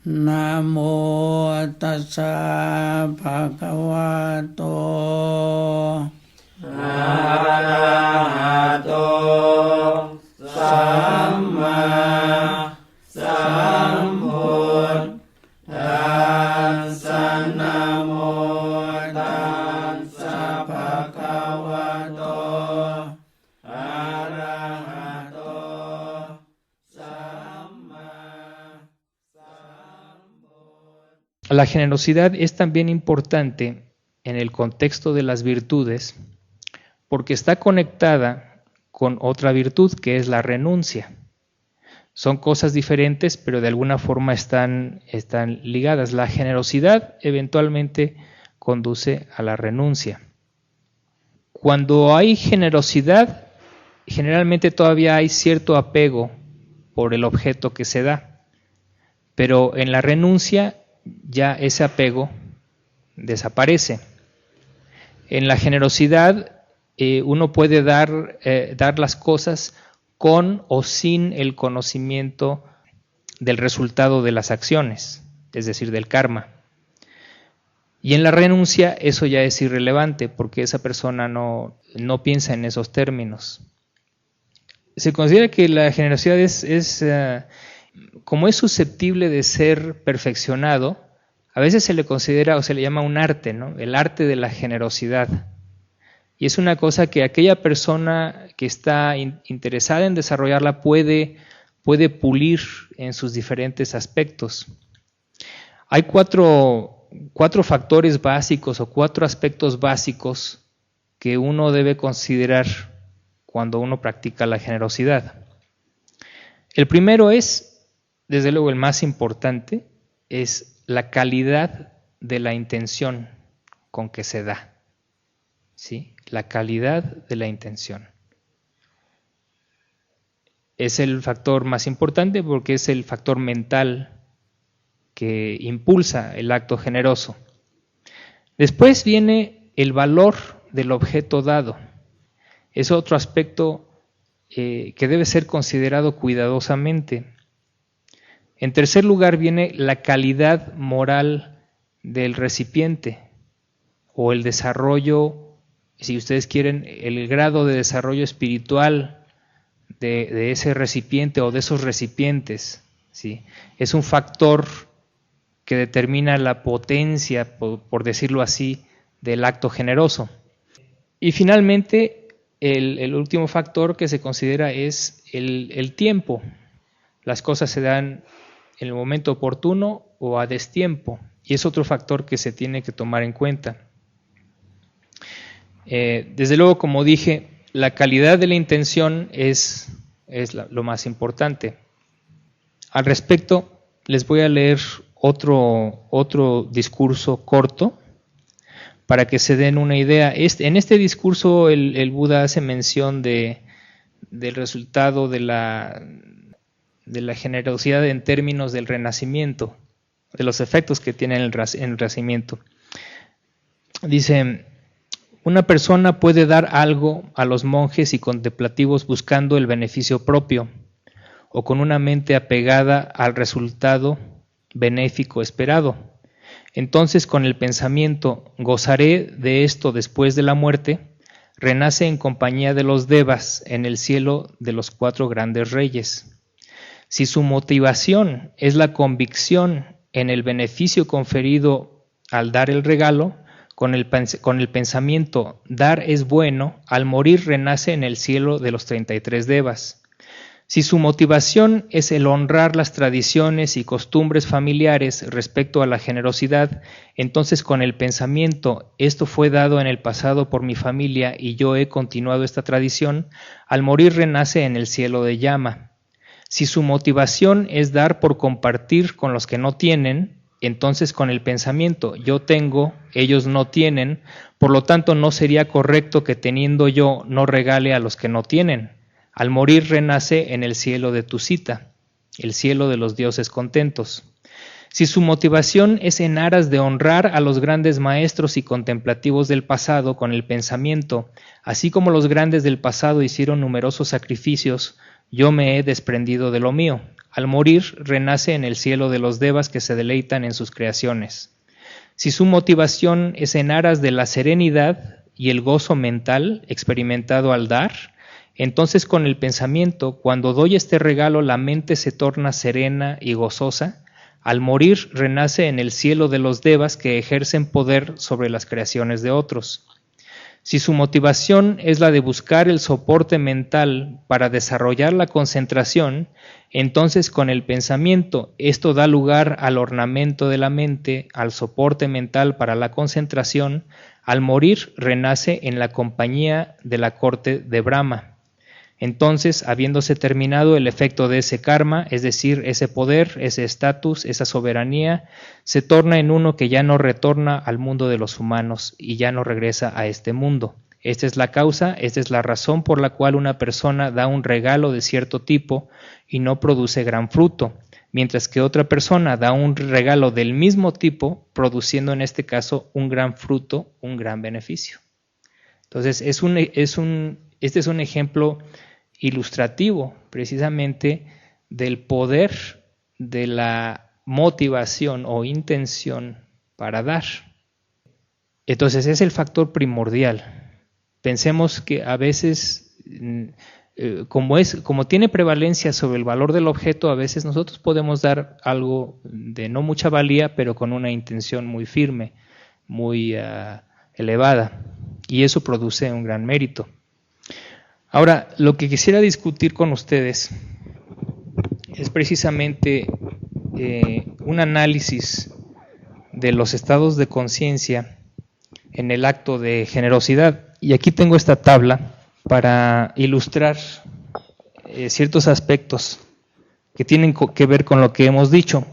นะโมตัสสะภะคะวะโตอะระหะโตสัมมาสัมพุทธัสสะนะโมตัสสะภะคะวะโตอะระหะโตสัมมาสัมพุทธัสสะ La generosidad es también importante en el contexto de las virtudes porque está conectada con otra virtud que es la renuncia. Son cosas diferentes, pero de alguna forma están ligadas. La generosidad eventualmente conduce a la renuncia. Cuando hay generosidad, generalmente todavía hay cierto apego por el objeto que se da, pero en la renuncia ya ese apego desaparece. En la generosidad uno puede dar las cosas con o sin el conocimiento del resultado de las acciones, es decir, del karma. Y en la renuncia eso ya es irrelevante porque esa persona no piensa en esos términos. Se considera que la generosidad como es susceptible de ser perfeccionado, a veces se le considera o se le llama un arte, ¿no? El arte de la generosidad. Y es una cosa que aquella persona que está interesada en desarrollarla puede pulir en sus diferentes aspectos. Hay cuatro factores básicos o 4 aspectos básicos que uno debe considerar cuando uno practica la generosidad. El primero es, desde luego el más importante, es la calidad de la intención con que se da. ¿Sí? La calidad de la intención. Es el factor más importante porque es el factor mental que impulsa el acto generoso. Después viene el valor del objeto dado. Es otro aspecto que debe ser considerado cuidadosamente. En tercer lugar viene la calidad moral del recipiente o el desarrollo, si ustedes quieren, el grado de desarrollo espiritual de ese recipiente o de esos recipientes. ¿Sí? Es un factor que determina la potencia, por decirlo así, del acto generoso. Y finalmente, el último factor que se considera es el tiempo. Las cosas se dan en el momento oportuno o a destiempo, y es otro factor que se tiene que tomar en cuenta. Desde luego, como dije, la calidad de la intención es lo más importante. Al respecto, les voy a leer otro discurso corto para que se den una idea. En este discurso el Buda hace mención del resultado de la generosidad en términos del renacimiento, de los efectos que tiene en el renacimiento. Dice: una persona puede dar algo a los monjes y contemplativos buscando el beneficio propio o con una mente apegada al resultado benéfico esperado. Entonces, con el pensamiento «gozaré de esto después de la muerte», renace en compañía de los devas en el cielo de los 4 grandes reyes. Si su motivación es la convicción en el beneficio conferido al dar el regalo, con el pensamiento «dar es bueno», al morir renace en el cielo de los 33 devas. Si su motivación es el honrar las tradiciones y costumbres familiares respecto a la generosidad, entonces con el pensamiento «esto fue dado en el pasado por mi familia y yo he continuado esta tradición», al morir renace en el cielo de llama. Si su motivación es dar por compartir con los que no tienen, entonces con el pensamiento «yo tengo, ellos no tienen», por lo tanto no sería correcto que teniendo yo no regale a los que no tienen. Al morir renace en el cielo de Tusita, el cielo de los dioses contentos. Si su motivación es en aras de honrar a los grandes maestros y contemplativos del pasado con el pensamiento, así como los grandes del pasado hicieron numerosos sacrificios, yo me he desprendido de lo mío. Al morir, renace en el cielo de los devas que se deleitan en sus creaciones. Si su motivación es en aras de la serenidad y el gozo mental experimentado al dar, entonces con el pensamiento, cuando doy este regalo, la mente se torna serena y gozosa. Al morir, renace en el cielo de los devas que ejercen poder sobre las creaciones de otros. Si su motivación es la de buscar el soporte mental para desarrollar la concentración, entonces con el pensamiento esto da lugar al ornamento de la mente, al soporte mental para la concentración. Al morir, renace en la compañía de la corte de Brahma. Entonces, habiéndose terminado el efecto de ese karma, es decir, ese poder, ese estatus, esa soberanía, se torna en uno que ya no retorna al mundo de los humanos y ya no regresa a este mundo. Esta es la causa, esta es la razón por la cual una persona da un regalo de cierto tipo y no produce gran fruto, mientras que otra persona da un regalo del mismo tipo, produciendo en este caso un gran fruto, un gran beneficio. Entonces, este es un ejemplo ilustrativo precisamente del poder de la motivación o intención para dar. Entonces es el factor primordial. Pensemos que a veces, como tiene prevalencia sobre el valor del objeto, a veces nosotros podemos dar algo de no mucha valía, pero con una intención muy firme, muy elevada, y eso produce un gran mérito. Ahora, lo que quisiera discutir con ustedes es precisamente un análisis de los estados de conciencia en el acto de generosidad. Y aquí tengo esta tabla para ilustrar ciertos aspectos que tienen que ver con lo que hemos dicho.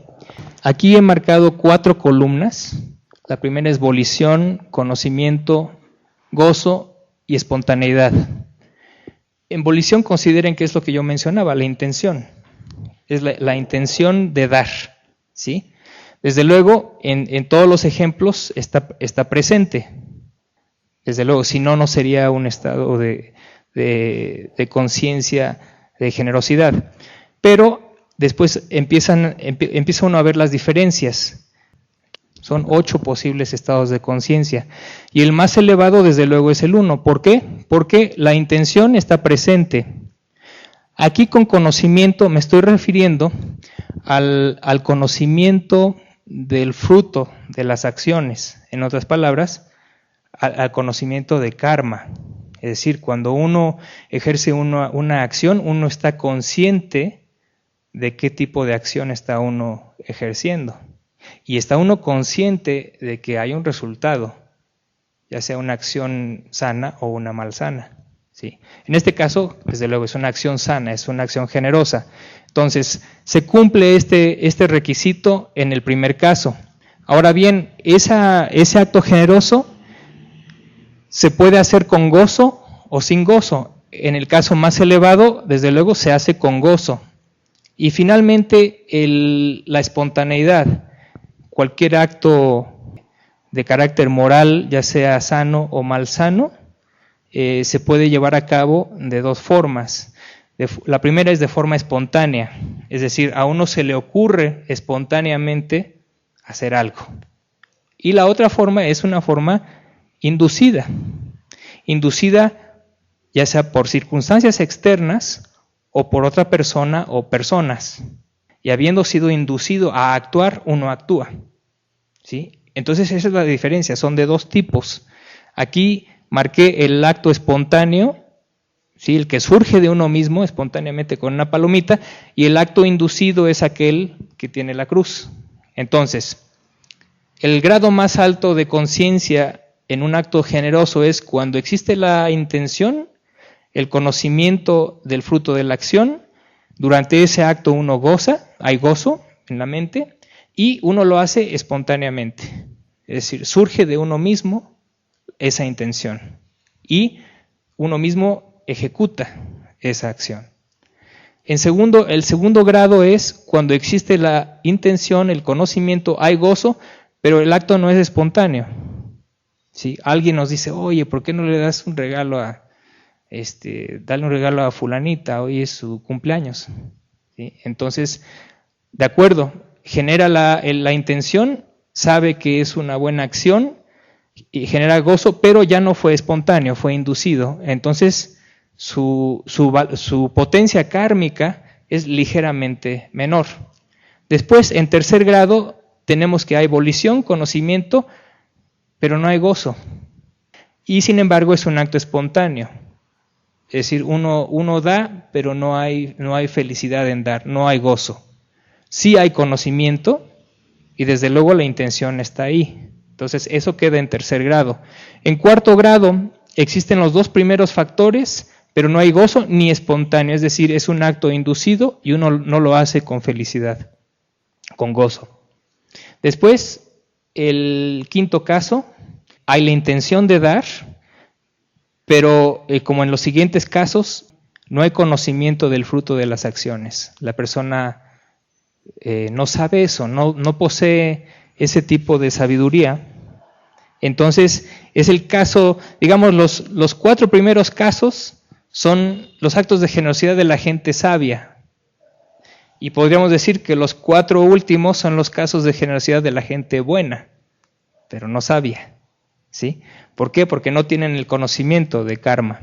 Aquí he marcado 4 columnas. La primera es volición, conocimiento, gozo y espontaneidad. En volición consideren que es lo que yo mencionaba, la intención. Es la intención de dar, ¿sí? Desde luego, en todos los ejemplos está presente. Desde luego, si no, no sería un estado de conciencia, de generosidad. Pero después empieza uno a ver las diferencias. Son 8 posibles estados de conciencia. Y el más elevado, desde luego, es el 1. ¿Por qué? Porque la intención está presente. Aquí con conocimiento me estoy refiriendo al conocimiento del fruto de las acciones. En otras palabras, al conocimiento de karma. Es decir, cuando uno ejerce una acción, uno está consciente de qué tipo de acción está uno ejerciendo. Y está uno consciente de que hay un resultado, ya sea una acción sana o una malsana, ¿sí? En este caso, desde luego, es una acción sana, es una acción generosa. Entonces, se cumple este requisito en el primer caso. Ahora bien, ese acto generoso se puede hacer con gozo o sin gozo. En el caso más elevado, desde luego, se hace con gozo. Y finalmente, la espontaneidad. Cualquier acto de carácter moral, ya sea sano o malsano, se puede llevar a cabo de 2 formas. La primera es de forma espontánea, es decir, a uno se le ocurre espontáneamente hacer algo. Y la otra forma es una forma inducida. Inducida ya sea por circunstancias externas o por otra persona o personas. Y habiendo sido inducido a actuar, uno actúa, ¿sí? Entonces esa es la diferencia, son de 2 tipos. Aquí marqué el acto espontáneo, ¿sí? El que surge de uno mismo espontáneamente con una palomita, y el acto inducido es aquel que tiene la cruz. Entonces, el grado más alto de conciencia en un acto generoso es cuando existe la intención, el conocimiento del fruto de la acción. Durante ese acto uno goza, hay gozo en la mente, y uno lo hace espontáneamente. Es decir, surge de uno mismo esa intención y uno mismo ejecuta esa acción. El segundo grado es cuando existe la intención, el conocimiento, hay gozo, pero el acto no es espontáneo. ¿Sí? Alguien nos dice, oye, ¿por qué no le das un regalo a dale un regalo a fulanita, hoy es su cumpleaños. ¿Sí? Entonces, de acuerdo, genera la intención, sabe que es una buena acción y genera gozo, pero ya no fue espontáneo, fue inducido. Entonces, su potencia kármica es ligeramente menor. Después, en tercer grado, tenemos que hay volición, conocimiento, pero no hay gozo. Y sin embargo, es un acto espontáneo. Es decir, uno da, pero no hay felicidad en dar, no hay gozo. Sí hay conocimiento y desde luego la intención está ahí. Entonces, eso queda en tercer grado. En cuarto grado, existen los dos primeros factores, pero no hay gozo ni espontáneo. Es decir, es un acto inducido y uno no lo hace con felicidad, con gozo. Después, el quinto caso, hay la intención de dar, pero como en los siguientes casos, no hay conocimiento del fruto de las acciones. La persona no sabe eso, no posee ese tipo de sabiduría. Entonces, es el caso, digamos, los 4 primeros casos son los actos de generosidad de la gente sabia. Y podríamos decir que los 4 últimos son los casos de generosidad de la gente buena, pero no sabia. ¿Sí? ¿Por qué? Porque no tienen el conocimiento de karma.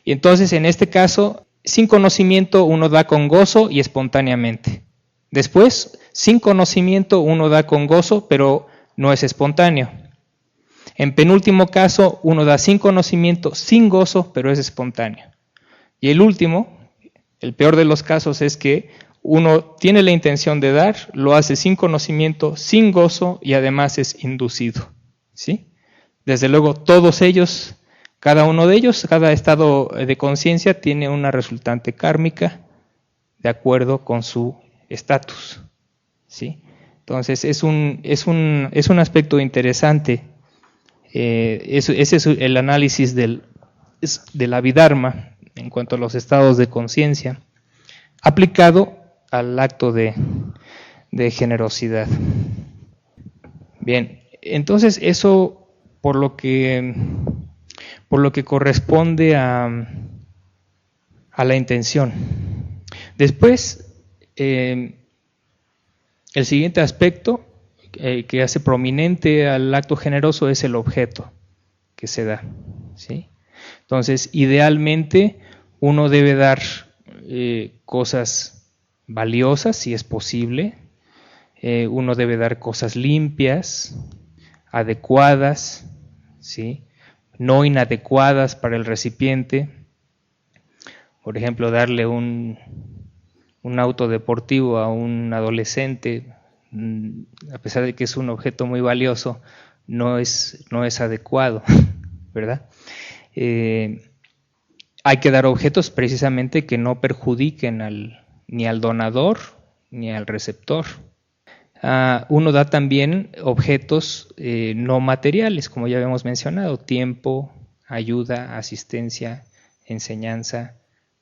Y entonces, en este caso, sin conocimiento uno da con gozo y espontáneamente. Después, sin conocimiento uno da con gozo, pero no es espontáneo. En penúltimo caso, uno da sin conocimiento, sin gozo, pero es espontáneo. Y el último, el peor de los casos, es que uno tiene la intención de dar, lo hace sin conocimiento, sin gozo y además es inducido. ¿Sí? Desde luego, todos ellos, cada uno de ellos, cada estado de conciencia tiene una resultante kármica de acuerdo con su estatus. ¿Sí? Entonces, es un aspecto interesante. Ese es el análisis del Abhidharma en cuanto a los estados de conciencia, aplicado al acto de generosidad. Bien, entonces eso por lo que corresponde a la intención. Después, el siguiente aspecto que hace prominente al acto generoso es el objeto que se da. ¿Sí? Entonces, idealmente, uno debe dar cosas valiosas, si es posible. Uno debe dar cosas limpias, adecuadas, ¿sí? No inadecuadas para el recipiente. Por ejemplo, darle un auto deportivo a un adolescente, a pesar de que es un objeto muy valioso, no es adecuado, ¿verdad? Hay que dar objetos precisamente que no perjudiquen ni al donador ni al receptor. Uno da también objetos no materiales, como ya habíamos mencionado: tiempo, ayuda, asistencia, enseñanza,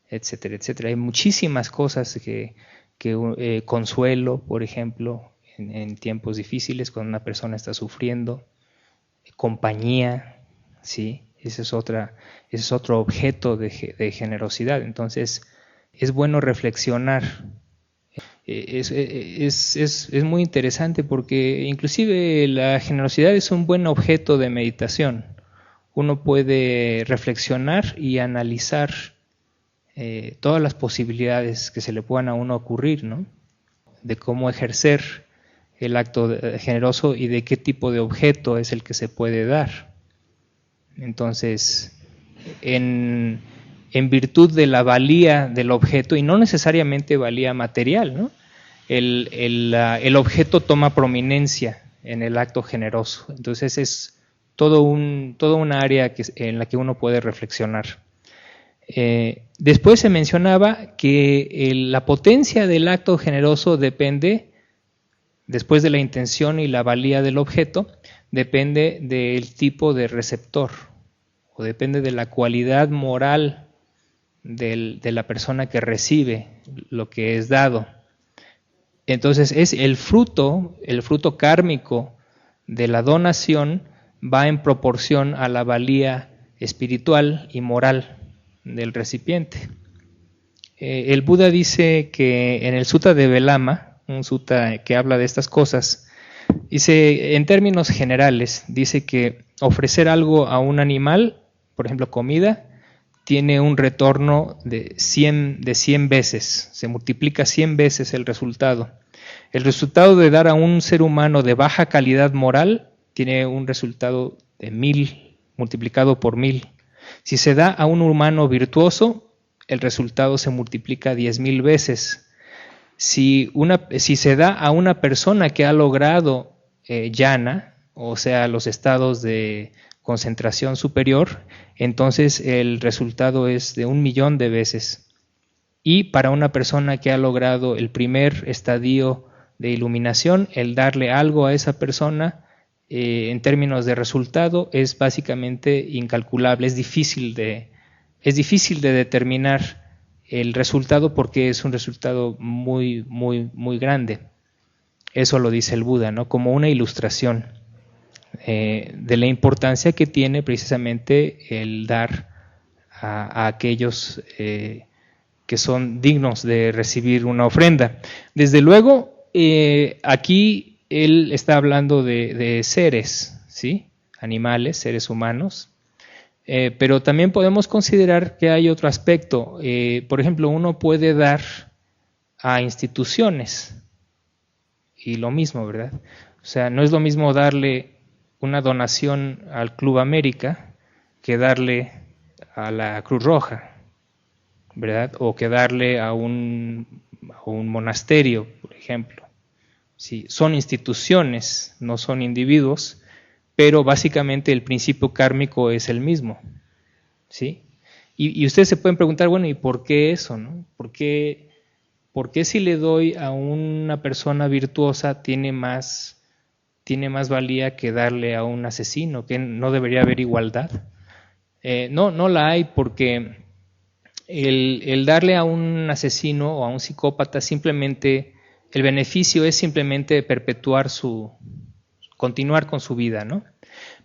etcétera, etcétera. Hay muchísimas cosas consuelo, por ejemplo, en tiempos difíciles, cuando una persona está sufriendo, compañía, ¿sí? Ese es otro objeto de generosidad. Entonces, es bueno reflexionar. Es muy interesante porque inclusive la generosidad es un buen objeto de meditación. Uno puede reflexionar y analizar todas las posibilidades que se le puedan a uno ocurrir, ¿no? De cómo ejercer el acto generoso y de qué tipo de objeto es el que se puede dar. Entonces, en virtud de la valía del objeto, y no necesariamente valía material, ¿no? El objeto toma prominencia en el acto generoso. Entonces es toda una área en la que uno puede reflexionar. Después se mencionaba que la potencia del acto generoso depende, después de la intención y la valía del objeto, depende del tipo de receptor, o depende de la cualidad moral de la persona que recibe lo que es dado. Entonces es el fruto kármico de la donación va en proporción a la valía espiritual y moral del recipiente. El Buda dice que en el Sutta de Velama, un sutta que habla de estas cosas, dice, en términos generales, dice que ofrecer algo a un animal, por ejemplo comida, tiene un retorno de 100 veces, se multiplica 100 veces el resultado. El resultado de dar a un ser humano de baja calidad moral tiene un resultado de 1000 multiplicado por 1000. Si se da a un humano virtuoso, el resultado se multiplica 10,000 veces. Si se da a una persona que ha logrado jhana, o sea, los estados de concentración superior, entonces el resultado es de 1,000,000 de veces. Y para una persona que ha logrado el primer estadio de iluminación, el darle algo a esa persona, en términos de resultado, es básicamente incalculable, es difícil de determinar el resultado porque es un resultado muy, muy, muy grande. Eso lo dice el Buda, ¿no? Como una ilustración de la importancia que tiene precisamente el dar a aquellos que son dignos de recibir una ofrenda. Desde luego, aquí él está hablando de seres, ¿sí? Animales, seres humanos, pero también podemos considerar que hay otro aspecto. Por ejemplo, uno puede dar a instituciones y lo mismo, ¿verdad? O sea, no es lo mismo darle una donación al Club América que darle a la Cruz Roja, ¿verdad? O que darle a un monasterio, por ejemplo. Sí, son instituciones, no son individuos, pero básicamente el principio kármico es el mismo, ¿sí? Y ustedes se pueden preguntar, bueno, ¿y por qué eso, no? ¿Por qué si le doy a una persona virtuosa tiene más valía que darle a un asesino? ¿Que no debería haber igualdad? No la hay, porque el darle a un asesino o a un psicópata simplemente, el beneficio es simplemente continuar con su vida, ¿no?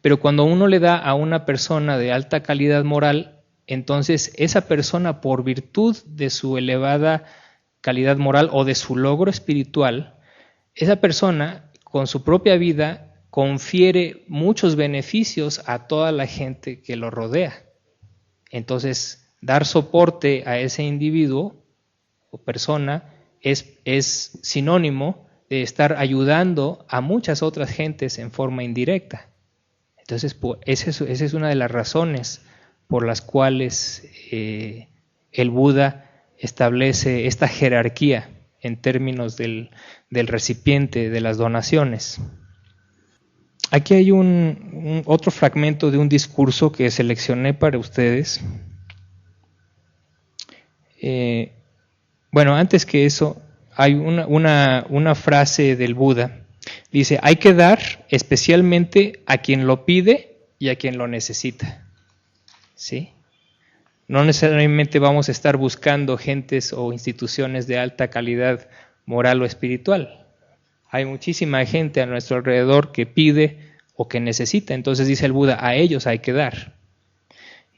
Pero cuando uno le da a una persona de alta calidad moral, entonces esa persona, por virtud de su elevada calidad moral o de su logro espiritual, esa persona con su propia vida confiere muchos beneficios a toda la gente que lo rodea. Entonces, dar soporte a ese individuo o persona es sinónimo de estar ayudando a muchas otras gentes en forma indirecta. Entonces, esa es una de las razones por las cuales el Buda establece esta jerarquía en términos del recipiente de las donaciones. Aquí hay otro fragmento de un discurso que seleccioné para ustedes. Bueno, antes que eso, hay una frase del Buda. Dice, hay que dar especialmente a quien lo pide y a quien lo necesita. ¿Sí? No necesariamente vamos a estar buscando gentes o instituciones de alta calidad moral o espiritual. Hay muchísima gente a nuestro alrededor que pide o que necesita. Entonces dice el Buda, a ellos hay que dar.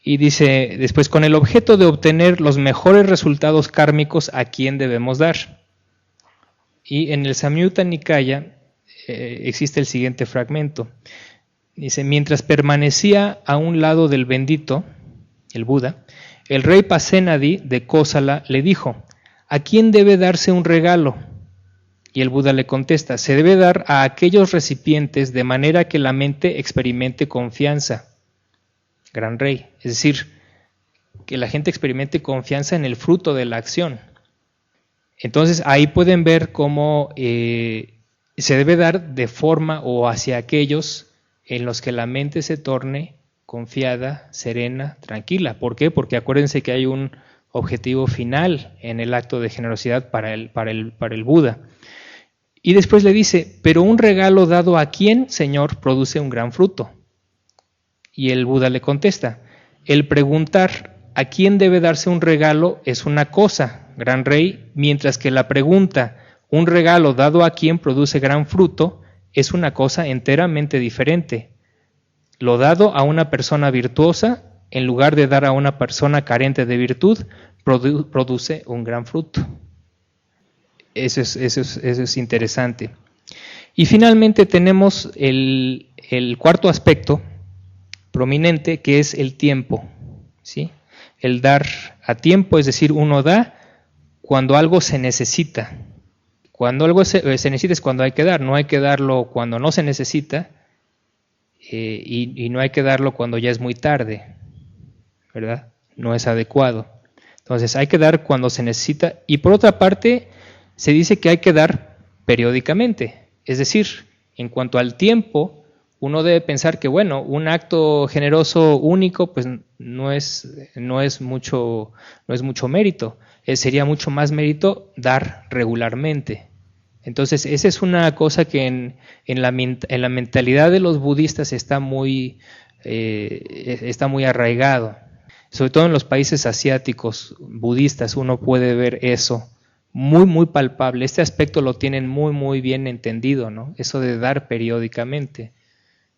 Y dice después, con el objeto de obtener los mejores resultados kármicos, ¿a quién debemos dar? Y en el Samyutta Nikaya existe el siguiente fragmento. Dice, mientras permanecía a un lado del bendito, el Buda, el rey Pasenadi de Kosala le dijo, ¿a quién debe darse un regalo? Y el Buda le contesta, se debe dar a aquellos recipientes de manera que la mente experimente confianza. Gran rey, es decir, que la gente experimente confianza en el fruto de la acción. Entonces ahí pueden ver cómo se debe dar de forma o hacia aquellos en los que la mente se torne confiada, serena, tranquila. ¿Por qué? Porque acuérdense que hay un objetivo final en el acto de generosidad para el Buda. Y después le dice, pero un regalo dado a quién, Señor, produce un gran fruto. Y el Buda le contesta, el preguntar a quién debe darse un regalo es una cosa, gran rey, mientras que la pregunta, un regalo dado a quién produce gran fruto, es una cosa enteramente diferente. Lo dado a una persona virtuosa en lugar de dar a una persona carente de virtud, produce un gran fruto. Eso es interesante. Y finalmente tenemos el cuarto aspecto prominente, que es el tiempo, ¿sí? El dar a tiempo, es decir, uno da cuando algo se necesita. Cuando algo se necesita es cuando hay que dar, no hay que darlo cuando no se necesita y no hay que darlo cuando ya es muy tarde, ¿verdad? No es adecuado. Entonces hay que dar cuando se necesita y por otra parte se dice que hay que dar periódicamente, es decir, en cuanto al tiempo, uno debe pensar que, bueno, un acto generoso único, pues no es mucho mérito. Sería mucho más mérito dar regularmente. Entonces, esa es una cosa que en la mentalidad de los budistas está muy arraigado. Sobre todo en los países asiáticos budistas uno puede ver eso muy, muy palpable. Este aspecto lo tienen muy, muy bien entendido, ¿no? Eso de dar periódicamente.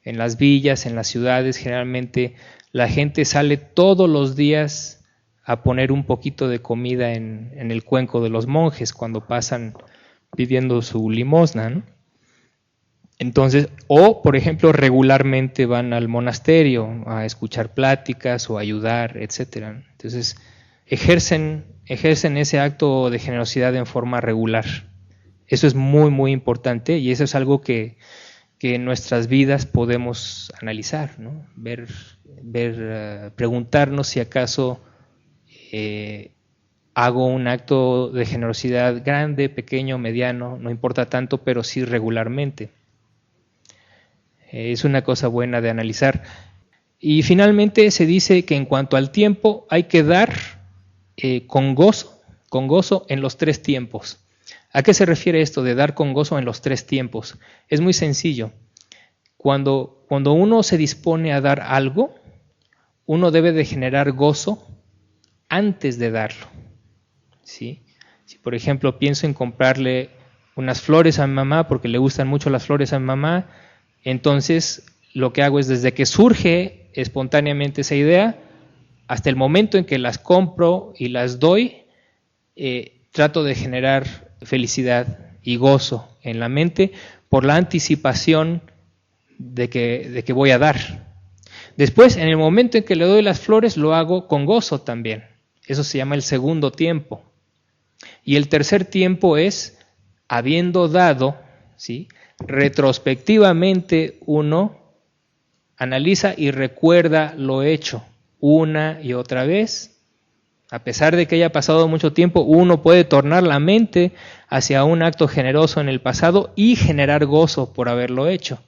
En las villas, en las ciudades, generalmente la gente sale todos los días a poner un poquito de comida en el cuenco de los monjes cuando pasan pidiendo su limosna, ¿no? Entonces, o por ejemplo, regularmente van al monasterio a escuchar pláticas o a ayudar, etcétera. Entonces, ejercen ese acto de generosidad en forma regular. Eso es muy, muy importante y eso es algo que en nuestras vidas podemos analizar, ¿no? Preguntarnos si acaso hago un acto de generosidad grande, pequeño, mediano, no importa tanto, pero sí regularmente. Es una cosa buena de analizar. Y finalmente se dice que en cuanto al tiempo hay que dar con gozo en los tres tiempos. ¿A qué se refiere esto de dar con gozo en los tres tiempos? Es muy sencillo. Cuando uno se dispone a dar algo, uno debe de generar gozo antes de darlo, ¿sí? Si por ejemplo pienso en comprarle unas flores a mi mamá porque le gustan mucho las flores a mi mamá, entonces lo que hago es desde que surge espontáneamente esa idea hasta el momento en que las compro y las doy, trato de generar felicidad y gozo en la mente por la anticipación de que voy a dar. Después, en el momento en que le doy las flores, lo hago con gozo también. Eso se llama el segundo tiempo. Y el tercer tiempo es, habiendo dado, ¿sí?, retrospectivamente uno analiza y recuerda lo hecho una y otra vez. A pesar de que haya pasado mucho tiempo, uno puede tornar la mente hacia un acto generoso en el pasado y generar gozo por haberlo hecho.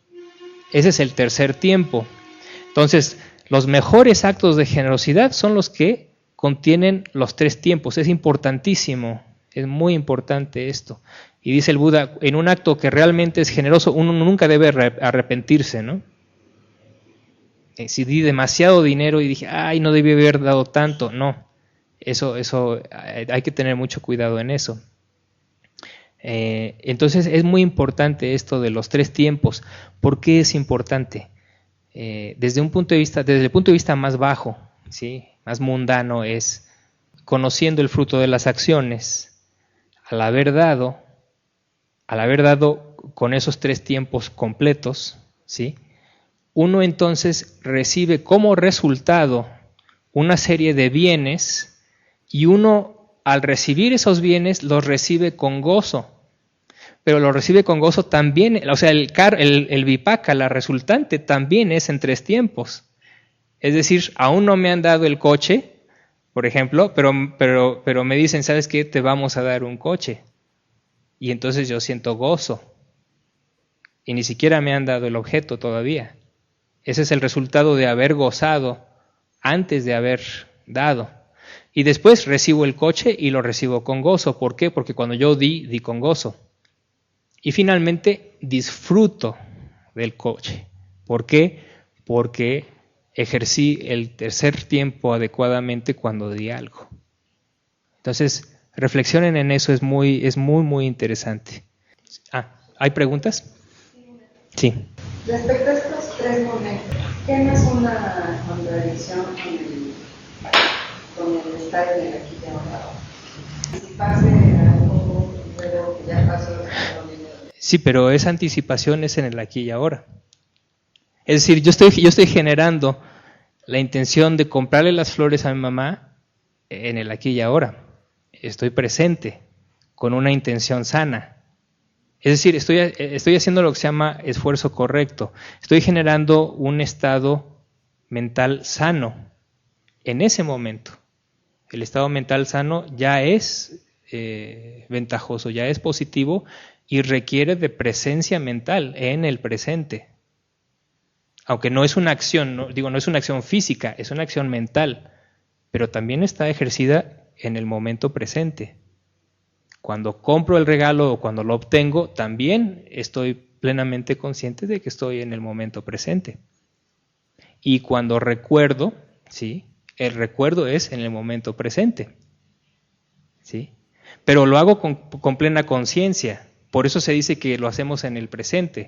Ese es el tercer tiempo. Entonces, los mejores actos de generosidad son los que contienen los tres tiempos. Es importantísimo, es muy importante esto. Y dice el Buda, en un acto que realmente es generoso, uno nunca debe arrepentirse, ¿no? Si di demasiado dinero y dije, ay, no debí haber dado tanto, no. Eso hay que tener mucho cuidado en eso. Entonces es muy importante esto de los tres tiempos. ¿Por qué es importante? Desde el punto de vista más bajo, ¿sí?, más mundano, es conociendo el fruto de las acciones. Al haber dado con esos tres tiempos completos, ¿sí?, uno entonces recibe como resultado una serie de bienes y uno al recibir esos bienes los recibe con gozo, pero lo recibe con gozo también, o sea, el vipaka, la resultante, también es en tres tiempos. Es decir, aún no me han dado el coche, por ejemplo, pero me dicen, ¿sabes qué? Te vamos a dar un coche. Y entonces yo siento gozo. Y ni siquiera me han dado el objeto todavía. Ese es el resultado de haber gozado antes de haber dado. Y después recibo el coche y lo recibo con gozo. ¿Por qué? Porque cuando yo di con gozo. Y finalmente disfruto del coche. ¿Por qué? Porque ejercí el tercer tiempo adecuadamente cuando di algo. Entonces, reflexionen en eso, es muy, muy interesante. ¿Hay preguntas? Sí. Respecto a estos tres momentos, ¿qué no es una contradicción con el estar en el aquí y ahora? Si pase algo, luego que ya pasó, Sí, pero esa anticipación es en el aquí y ahora. Es decir, yo estoy generando la intención de comprarle las flores a mi mamá en el aquí y ahora. Estoy presente con una intención sana. Es decir, estoy haciendo lo que se llama esfuerzo correcto. Estoy generando un estado mental sano en ese momento. El estado mental sano ya es ventajoso, ya es positivo y requiere de presencia mental en el presente. Aunque no es una acción, no es una acción física, es una acción mental, pero también está ejercida en el momento presente. Cuando compro el regalo o cuando lo obtengo, también estoy plenamente consciente de que estoy en el momento presente. Y cuando recuerdo, ¿sí? El recuerdo es en el momento presente, ¿sí? Pero lo hago con plena conciencia. Por eso se dice que lo hacemos en el presente.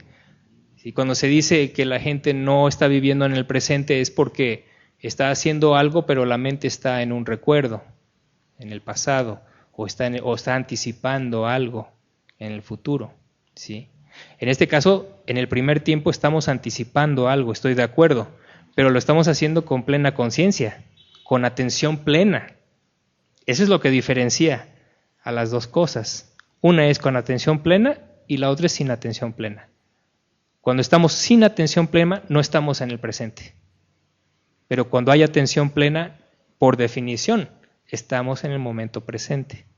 ¿Sí? Cuando se dice que la gente no está viviendo en el presente es porque está haciendo algo, pero la mente está en un recuerdo, en el pasado, o está anticipando algo en el futuro, ¿sí? En este caso, en el primer tiempo estamos anticipando algo, estoy de acuerdo, pero lo estamos haciendo con plena conciencia, con atención plena. Eso es lo que diferencia a las dos cosas. Una es con atención plena y la otra es sin atención plena. Cuando estamos sin atención plena, no estamos en el presente. Pero cuando hay atención plena, por definición, estamos en el momento presente.